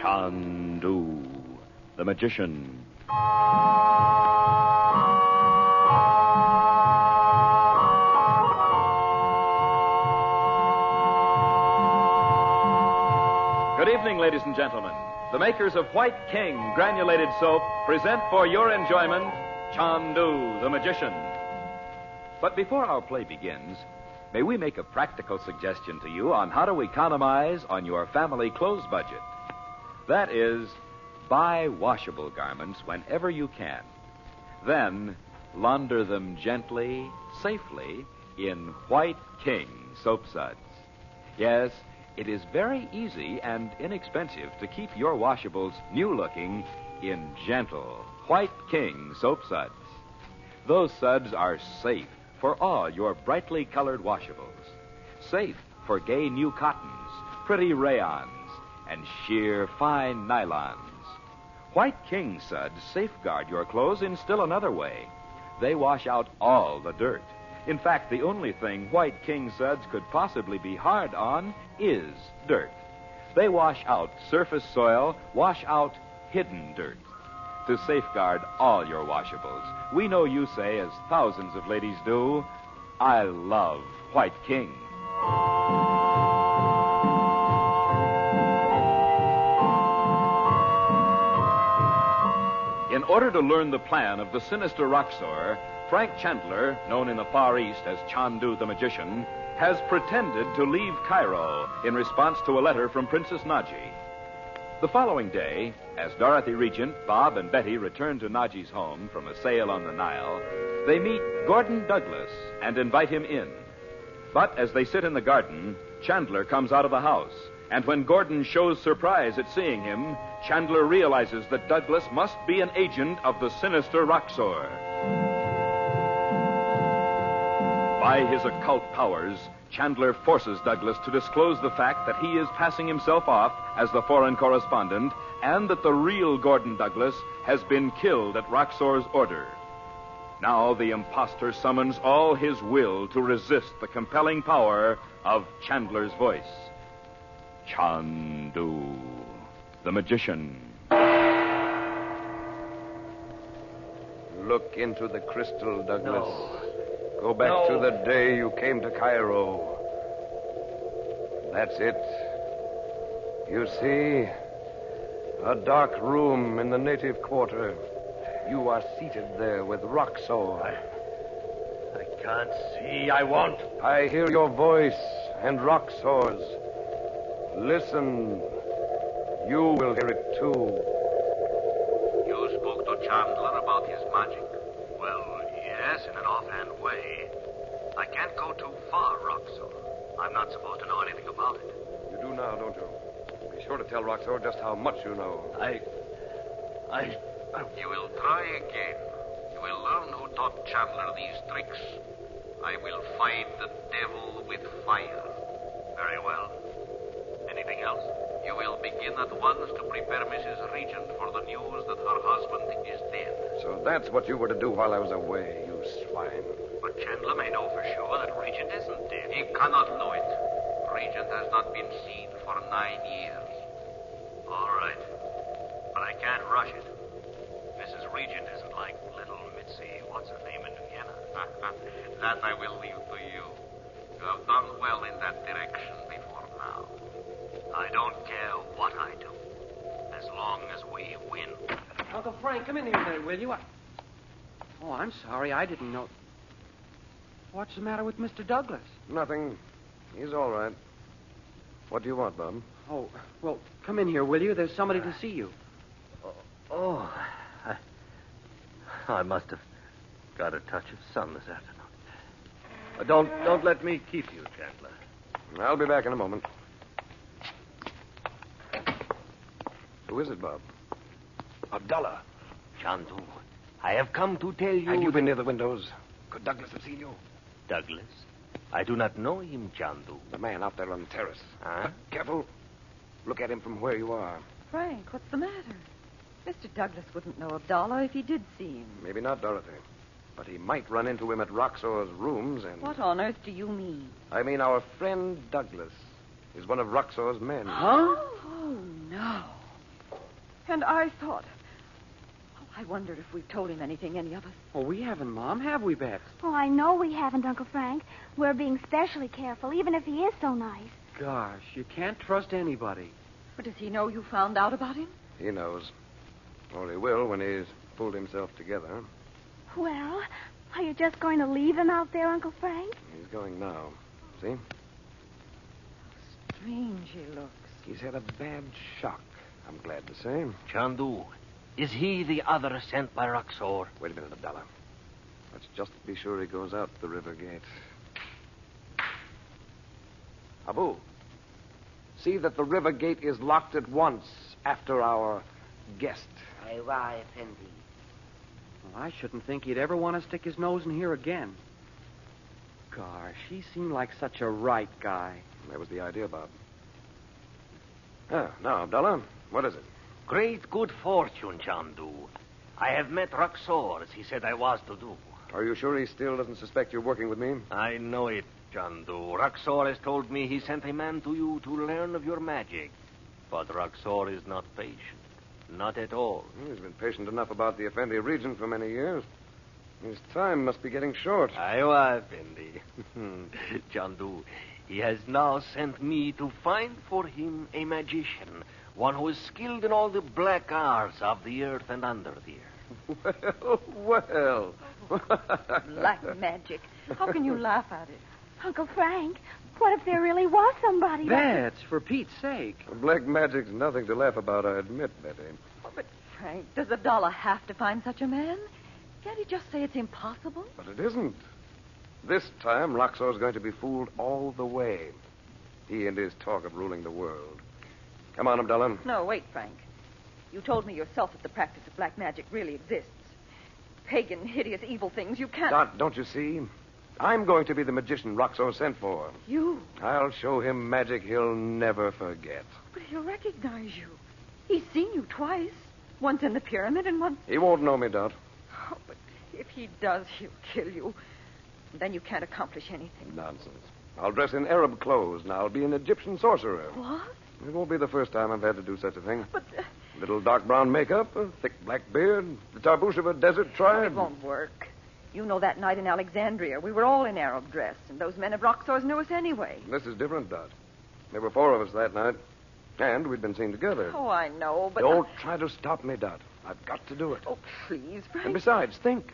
Chandu, the magician. Good evening, ladies and gentlemen. The makers of White King granulated soap present for your enjoyment Chandu, the magician. But before our play begins, may we make a practical suggestion to you on how to economize on your family clothes budget. That is, buy washable garments whenever you can. Then launder them gently, safely, in White King soap suds. Yes, it is very easy and inexpensive to keep your washables new-looking in gentle White King soap suds. Those suds are safe for all your brightly colored washables. Safe for gay new cottons, pretty rayons, and sheer fine nylons. White King suds safeguard your clothes in still another way. They wash out all the dirt. In fact, the only thing White King suds could possibly be hard on is dirt. They wash out surface soil, wash out hidden dirt. To safeguard all your washables, we know you say, as thousands of ladies do, I love White King. In order to learn the plan of the sinister Roxor, Frank Chandler, known in the Far East as Chandu the Magician, has pretended to leave Cairo in response to a letter from Princess Naji. The following day, as Dorothy Regent, Bob, and Betty return to Naji's home from a sail on the Nile, they meet Gordon Douglas and invite him in. But as they sit in the garden, Chandler comes out of the house, and when Gordon shows surprise at seeing him, Chandler realizes that Douglas must be an agent of the sinister Roxor. By his occult powers, Chandler forces Douglas to disclose the fact that he is passing himself off as the foreign correspondent and that the real Gordon Douglas has been killed at Roxor's order. Now the impostor summons all his will to resist the compelling power of Chandler's voice. Chandu, the magician. Look into the crystal, Douglas. No. Go back to the day you came to Cairo. That's it. You see, a dark room in the native quarter. You are seated there with Roxor. I can't see. I won't. I hear your voice and Roxor's. Listen. You will hear it too. You spoke to Chandler about his magic? Well, yes, in an offhand way. I can't go too far, Roxor. I'm not supposed to know anything about it. You do now, don't you? Be sure to tell Roxor just how much you know. You will try again. You will learn who taught Chandler these tricks. I will fight the devil with fire. Very well. Anything else? You will begin at once to prepare Mrs. Regent for the news that her husband is dead. So that's what you were to do while I was away, you swine. But Chandler may know for sure that Regent isn't dead. He cannot know it. Regent has not been seen for 9 years. All right. But I can't rush it. Mrs. Regent isn't like little Mitzi, what's her name in Vienna. That I will leave to you. You have done well in that direction before now. I don't care what I do, as long as we win. Uncle Frank, come in here a minute, will you? Oh, I'm sorry. I didn't know. What's the matter with Mr. Douglas? Nothing. He's all right. What do you want, Bob? Oh, well, come in here, will you? There's somebody to see you. I must have got a touch of sun this afternoon. Don't let me keep you, Chandler. I'll be back in a moment. Who is it, Bob? Abdullah. Chandu, I have come to tell you... Have you been near the windows? Could Douglas have seen you? Douglas? I do not know him, Chandu. The man out there on the terrace. Huh? Careful. Look at him from where you are. Frank, what's the matter? Mr. Douglas wouldn't know Abdallah if he did see him. Maybe not, Dorothy. But he might run into him at Roxor's rooms and... What on earth do you mean? I mean, our friend Douglas is one of Roxor's men. Huh? Oh, no. And I thought... Oh, I wondered if we've told him anything, any of us. Well, we haven't, Mom, have we, Bets? Oh, I know we haven't, Uncle Frank. We're being specially careful, even if he is so nice. Gosh, you can't trust anybody. But does he know you found out about him? He knows. Or he will when he's pulled himself together. Well, are you just going to leave him out there, Uncle Frank? He's going now. See? Strange he looks. He's had a bad shock, I'm glad to say. Chandu, is he the other sent by Roxor? Wait a minute, Abdallah. Let's just be sure he goes out the river gate. Abu, see that the river gate is locked at once after our guest. Aywa, Effendi. Well, I shouldn't think he'd ever want to stick his nose in here again. Gosh, he seemed like such a right guy. That was the idea, Bob. Now, Abdallah, what is it? Great good fortune, Chandu. I have met Roxor, as he said I was to do. Are you sure he still doesn't suspect you're working with me? I know it, Chandu. Roxor has told me he sent a man to you to learn of your magic. But Roxor is not patient. Not at all. He's been patient enough about the Effendi region for many years. His time must be getting short. Aywa, Effendi. Chandu, he has now sent me to find for him a magician, one who is skilled in all the black arts of the earth and under the earth. Well. Black magic. How can you laugh at it? Uncle Frank, what if there really was somebody... Bets, for Pete's sake. Black magic's nothing to laugh about, I admit, Betty. Oh, but, Frank, does Abdallah have to find such a man? Can't he just say it's impossible? But it isn't. This time, Roxor's going to be fooled all the way. He and his talk of ruling the world. Come on, Abdallah. No, wait, Frank. You told me yourself that the practice of black magic really exists. Pagan, hideous, evil things. You can't... Dot, don't you see? I'm going to be the magician Roxor sent for. You? I'll show him magic he'll never forget. But he'll recognize you. He's seen you twice. Once in the pyramid and once... He won't know me, Dot. Oh, but if he does, he'll kill you. Then you can't accomplish anything. Nonsense. I'll dress in Arab clothes, and I'll be an Egyptian sorcerer. What? It won't be the first time I've had to do such a thing. But... Little dark brown makeup, a thick black beard, the tarbouche of a desert tribe. It won't work. You know that night in Alexandria, we were all in Arab dress, and those men of Roxor's knew us anyway. This is different, Dot. There were 4 of us that night, and we'd been seen together. Oh, I know, but... Don't try to stop me, Dot. I've got to do it. Oh, please, Frank. And besides, think.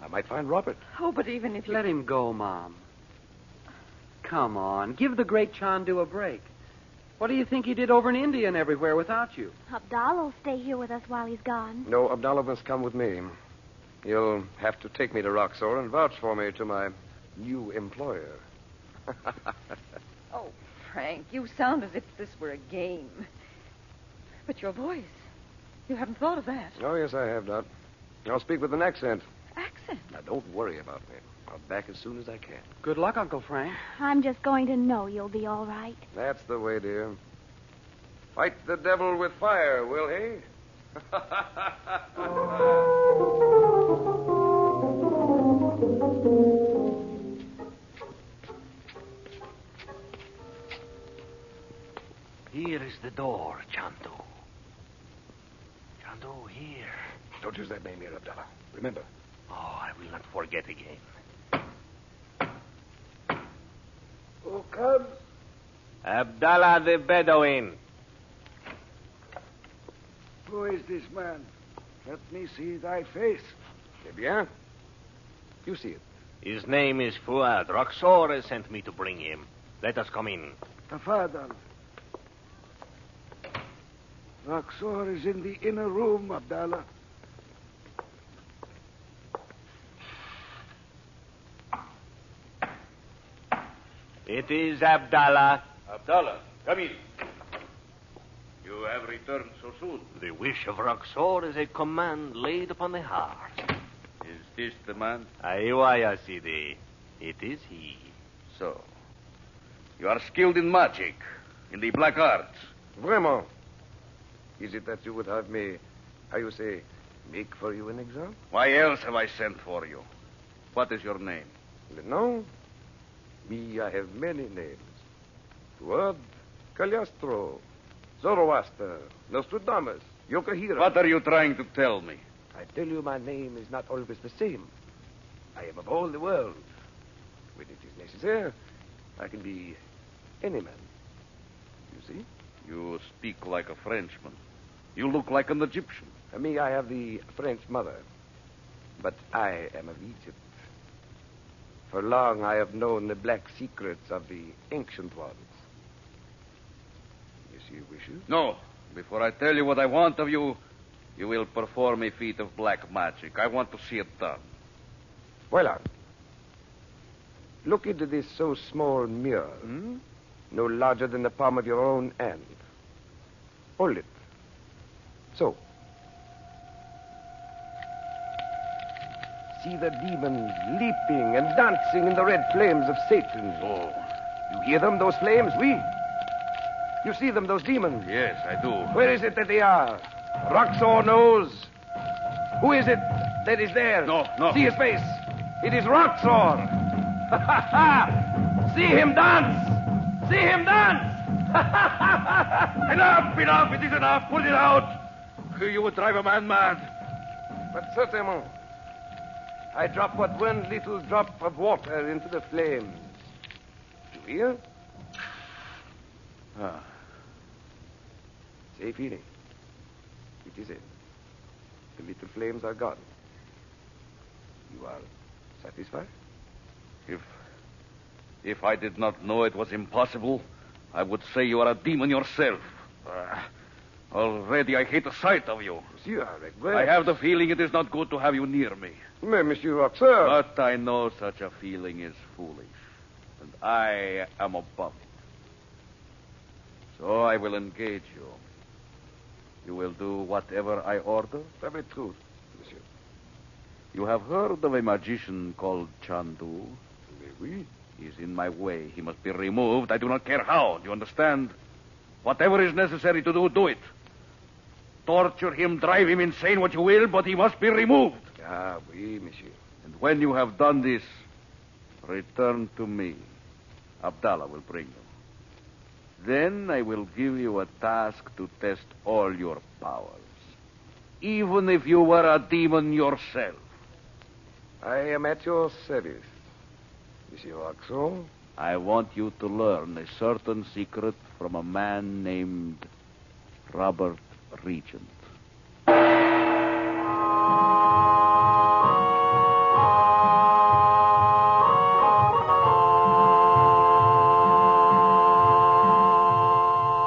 I might find Robert. Oh, but even if you... Let him go, Mom. Come on, give the great Chandu a break. What do you think he did over in India and everywhere without you? Abdallah will stay here with us while he's gone. No, Abdallah must come with me. You'll have to take me to Roxor and vouch for me to my new employer. Oh, Frank, you sound as if this were a game. But your voice, you haven't thought of that. Oh, yes, I have, Dot. I'll speak with an accent. Accent? Now, don't worry about me. I'll be back as soon as I can. Good luck, Uncle Frank. I'm just going to know you'll be all right. That's the way, dear. Fight the devil with fire, will he? Here is the door, Chandu. Chandu, here. Don't use that name here, Abdallah. Remember. Oh, I will not forget again. Who comes? Abdallah the Bedouin. Who is this man? Let me see thy face. Eh bien. You see it. His name is Fuad. Roxor has sent me to bring him. Let us come in. Tafadal. Roxor is in the inner room, Abdallah. It is Abdallah. Abdallah, come in. You have returned so soon. The wish of Roxor is a command laid upon the heart. Is this the man? Aywa, ya Sidi. It is he. So, you are skilled in magic, in the black arts. Vraiment. Is it that you would have me, how you say, make for you an exam? Why else have I sent for you? What is your name? No. Me, I have many names. Fuad, Cagliostro, Zoroaster, Nostradamus. Yokahira. What are you trying to tell me? I tell you, my name is not always the same. I am of all the world. When it is necessary, I can be any man. You see? You speak like a Frenchman. You look like an Egyptian. For me, I have the French mother. But I am of Egypt. For long, I have known the black secrets of the ancient ones. Monsieur wishes? No. Before I tell you what I want of you, you will perform a feat of black magic. I want to see it done. Voila. Look into this so small mirror. No larger than the palm of your own hand. Hold it. So. See the demons leaping and dancing in the red flames of Satan. Oh. You hear them, those flames? Oui. You see them, those demons? Yes, I do. Where is it that they are? Roxor knows. Who is it that is there? No. See his face. It is Roxor. See him dance. See him dance. Enough. It is enough. Put it out. You would drive a man mad. But certainly, I drop but one little drop of water into the flames. You hear? Safe eating. It is it. The little flames are gone. You are satisfied? If I did not know it was impossible, I would say you are a demon yourself. Already I hate the sight of you. Monsieur, I regret. I have the feeling it is not good to have you near me. Mais, Monsieur Roxor. But I know such a feeling is foolish. And I am above it. So I will engage you. You will do whatever I order? Tell me the truth, Monsieur. You have heard of a magician called Chandu? Oui. He is in my way. He must be removed. I do not care how. Do you understand? Whatever is necessary to do, do it. Torture him, drive him insane, what you will, but he must be removed. Ah, oui, Monsieur. And when you have done this, return to me. Abdallah will bring you. Then I will give you a task to test all your powers. Even if you were a demon yourself. I am at your service, Monsieur Roxor. I want you to learn a certain secret from a man named Robert Regent.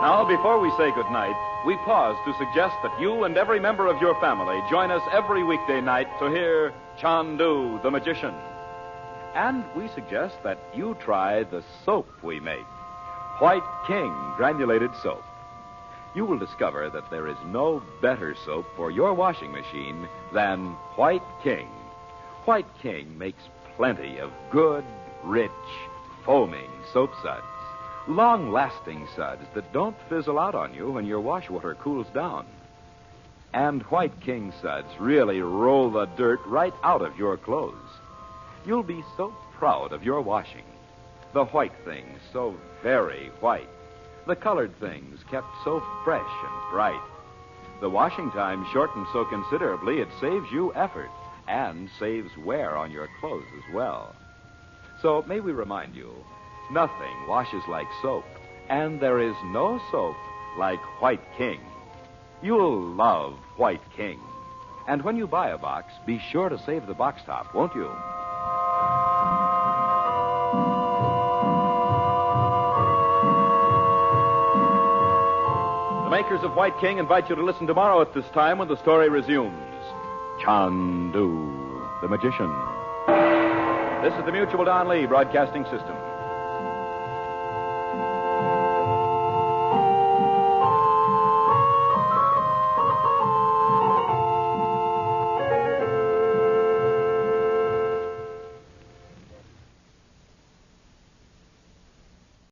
Now, before we say goodnight, we pause to suggest that you and every member of your family join us every weekday night to hear Chandu, the Magician. And we suggest that you try the soap we make, White King Granulated Soap. You will discover that there is no better soap for your washing machine than White King. White King makes plenty of good, rich, foaming soap suds. Long-lasting suds that don't fizzle out on you when your wash water cools down. And White King suds really roll the dirt right out of your clothes. You'll be so proud of your washing. The white things so very white. The colored things kept so fresh and bright. The washing time shortened so considerably it saves you effort and saves wear on your clothes as well. So may we remind you, nothing washes like soap, and there is no soap like White King. You'll love White King. And when you buy a box, be sure to save the box top, won't you? The makers of White King invite you to listen tomorrow at this time when the story resumes. Chandu, the Magician. This is the Mutual Don Lee Broadcasting System.